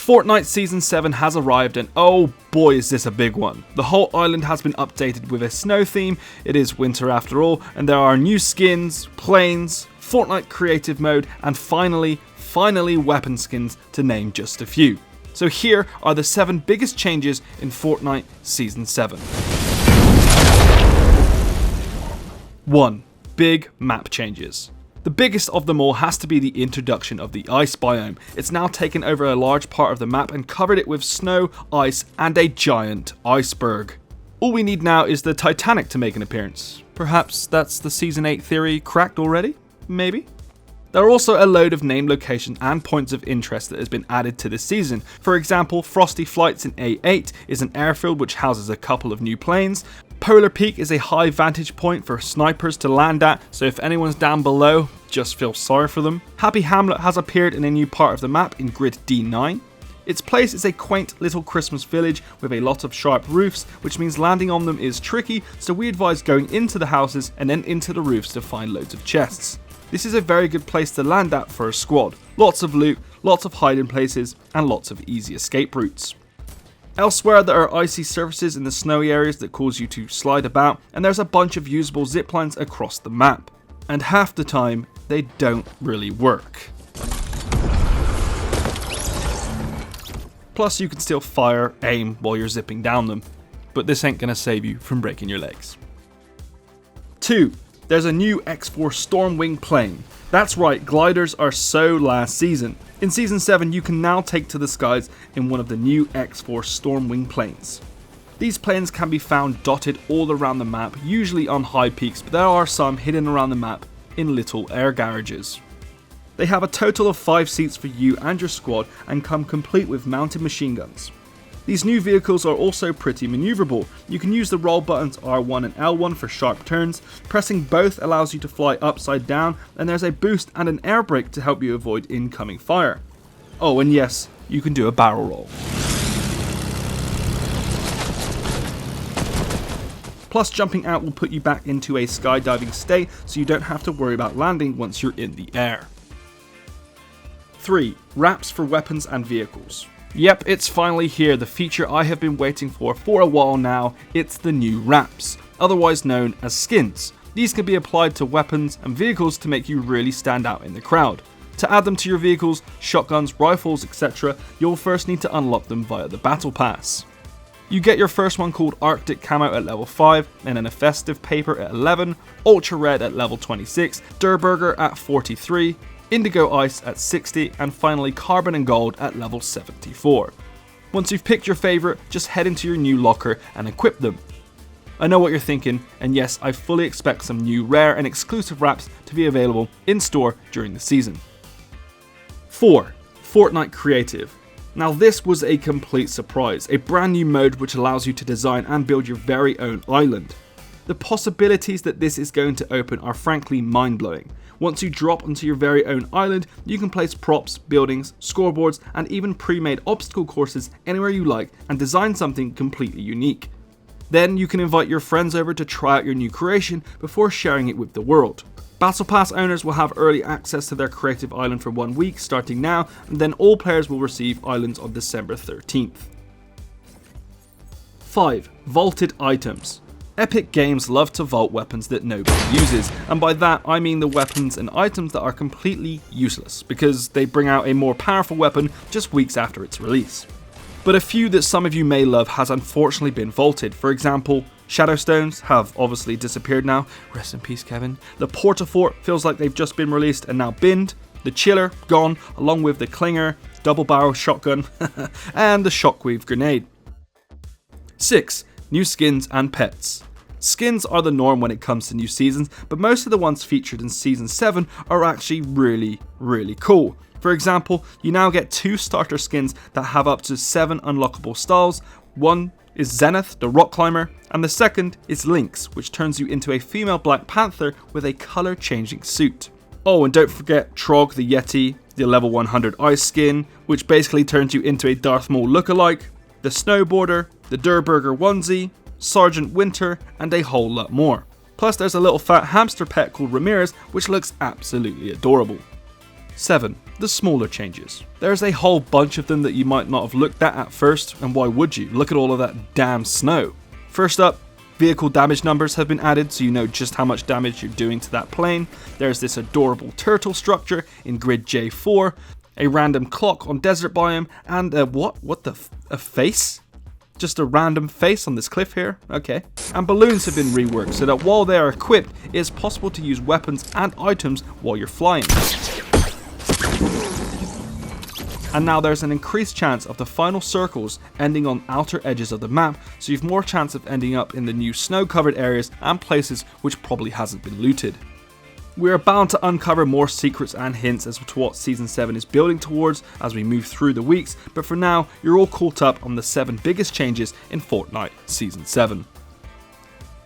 Fortnite Season 7 has arrived, and oh boy is this a big one. The whole island has been updated with a snow theme, it is winter after all, and there are new skins, planes, Fortnite creative mode, and finally weapon skins, to name just a few. So here are the 7 biggest changes in Fortnite Season 7. 1. Big map changes. The biggest of them all has to be the introduction of the ice biome. It's now taken over a large part of the map and covered it with snow, ice, and a giant iceberg. All we need now is the Titanic to make an appearance. Perhaps that's the Season 8 theory cracked already? Maybe? There are also a load of named locations and points of interest that has been added to this season. For example, Frosty Flights in A8 is an airfield which houses a couple of new planes. Polar Peak is a high vantage point for snipers to land at, so if anyone's down below, just feel sorry for them. Happy Hamlet has appeared in a new part of the map in grid D9. Its place is a quaint little Christmas village with a lot of sharp roofs, which means landing on them is tricky, so we advise going into the houses and then into the roofs to find loads of chests. This is a very good place to land at for a squad. Lots of loot, lots of hiding places, and lots of easy escape routes. Elsewhere, there are icy surfaces in the snowy areas that cause you to slide about, and there's a bunch of usable ziplines across the map. And half the time, they don't really work. Plus, you can still fire, aim while you're zipping down them, but this ain't gonna save you from breaking your legs. 2. There's a new X4 Stormwing plane. That's right, gliders are so last season. In Season 7, you can now take to the skies in one of the new X4 Stormwing planes. These planes can be found dotted all around the map, usually on high peaks, but there are some hidden around the map in little air garages. They have a total of 5 seats for you and your squad and come complete with mounted machine guns. These new vehicles are also pretty maneuverable. You can use the roll buttons R1 and L1 for sharp turns. Pressing both allows you to fly upside down, and there's a boost and an air brake to help you avoid incoming fire. Oh, and yes, you can do a barrel roll. Plus, jumping out will put you back into a skydiving state, so you don't have to worry about landing once you're in the air. 3. Wraps for weapons and vehicles. Yep, it's finally here, the feature I have been waiting for a while now. It's the new wraps, otherwise known as skins. These can be applied to weapons and vehicles to make you really stand out in the crowd. To add them to your vehicles, shotguns, rifles, etc., you'll first need to unlock them via the battle pass. You get your first one called Arctic Camo at level 5, and then a Festive Paper at 11, Ultra Red at level 26, Durburger at 43, Indigo Ice at 60, and finally Carbon and Gold at level 74. Once you've picked your favourite, just head into your new locker and equip them. I know what you're thinking, and yes, I fully expect some new rare and exclusive wraps to be available in store during the season. 4. Fortnite Creative. Now this was a complete surprise, a brand new mode which allows you to design and build your very own island. The possibilities that this is going to open are frankly mind-blowing. Once you drop onto your very own island, you can place props, buildings, scoreboards, and even pre-made obstacle courses anywhere you like and design something completely unique. Then you can invite your friends over to try out your new creation before sharing it with the world. Battle Pass owners will have early access to their creative island for 1 week starting now, and then all players will receive islands on December 13th. 5. Vaulted items. Epic Games love to vault weapons that nobody uses, and by that I mean the weapons and items that are completely useless, because they bring out a more powerful weapon just weeks after its release. But a few that some of you may love has unfortunately been vaulted. For example, Shadowstones have obviously disappeared now, rest in peace Kevin. The Portafort feels like they've just been released and now binned. The Chiller, gone, along with the Klinger, double barrel shotgun, and the Shockwave grenade. 6. New skins and pets. Skins are the norm when it comes to new seasons, but most of the ones featured in Season 7 are actually really cool. For example, you now get 2 starter skins that have up to 7 unlockable styles. One is Zenith, the rock climber, and the second is Lynx, which turns you into a female Black Panther with a colour changing suit. Oh, and don't forget Trog the Yeti, the level 100 ice skin, which basically turns you into a Darth Maul lookalike, the Snowboarder, the Durburger onesie, Sergeant Winter, and a whole lot more. Plus there's a little fat hamster pet called Ramirez, which looks absolutely adorable. 7. The smaller changes. There's a whole bunch of them that you might not have looked at first, and why would you? Look at all of that damn snow. First up, vehicle damage numbers have been added so you know just how much damage you're doing to that plane. There's this adorable turtle structure in grid J4, a random clock on desert biome, and a face? Just a random face on this cliff here? Okay. And balloons have been reworked so that while they are equipped, it is possible to use weapons and items while you're flying. And now there's an increased chance of the final circles ending on outer edges of the map, so you've more chance of ending up in the new snow-covered areas and places which probably hasn't been looted. We are bound to uncover more secrets and hints as to what Season 7 is building towards as we move through the weeks, but for now, you're all caught up on the 7 biggest changes in Fortnite Season 7.